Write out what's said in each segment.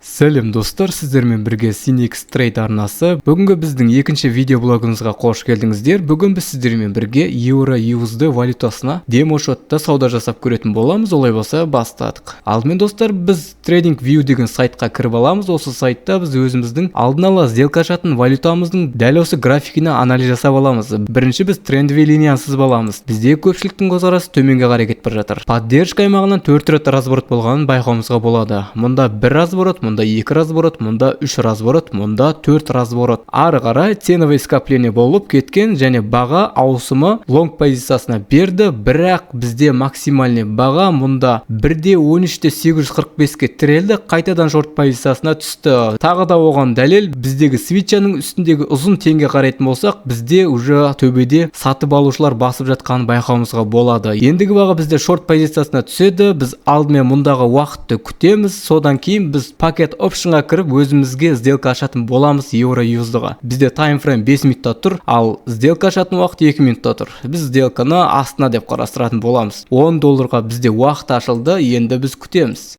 Сәлем достар, сіздермен бірге Synex Trade арнасы. Бүгінгі біздің екінші видеоблогымызға қош келдіңіздер. Бүгін біз сіздермен бірге Euro USD валютасына демо шотта сауда жасап көретін боламыз. Олай болса бастадық. Алдымен достар, біз TradingView деген сайтқа кіріп аламыз. Осы сайтта біз өзіміздің алдын ала сделка ашатын валютамыздың дәл осы графикіне анализ жасап аламыз. Бірінші біз трендовый линияны сызып аламыз. Бізде көпшіліктің көзқарасы төменге қарай кетіп бара жатыр. Поддержка аймағынан 4 рет разворот болғанын байқауымызға болады. Мұнда 1 разворот, мұнда 2 разворот, мұнда 3 разворот, мұнда 4 разворот. Ары қарай ценовый скопление болып кеткен және баға ауысымы лонг позициясына берді, бірақ бізде максимальный баға мұнда 1.13.845-ке тірелді, қайтадан шорт позициясына түсті. Тағы да оған дәлел, біздегі свитчаның үстіндегі ұзын теңге қарайтын болсақ, бізде уже төбеде сатып алушылар басып жатқанын байқауымызға болады. Ендігі баға бізде шорт позициясына түседі. Біз алдымен мұндағы уақытты күтеміз, содан кейін біз пакет опшнға кіріп өзімізге сделка ашатын боламыз Euro USD-ға. Бізде таймфрейм 5 минутта тұр, ал сделка ашатын уақыт 2 минутта тұр. Біз сделканы астына деп қарастыратын боламыз. $10 бізде уақыт ашылды, енді біз күтеміз.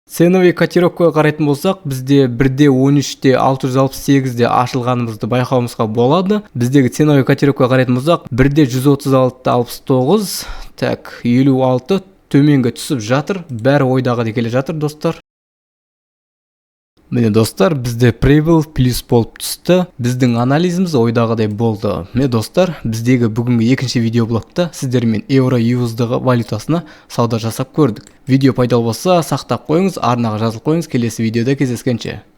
Ценовый котировкаға қарайтын болсақ, бізде 1.13.668-де ашылғанымызды байқауымызға болады. Біздегі ценовый котировкаға қарайтын болсақ, 1.136.69, 56 төменге түсіп жатыр. Бәрі ойдағыдай келе жатыр, достар. Міне достар, бізде прибыл плюс болып түсті. Біздің анализіміз ойдағыдай болды. Міне достар, біздегі бүгінгі екінші видеоблогта сіздермен Euro USD валютасына сауда жасап көрдік. Видео пайдалы болса, сақтап қойыңыз, арнаға жазылып қойыңыз. Келесі видеода кездескенше.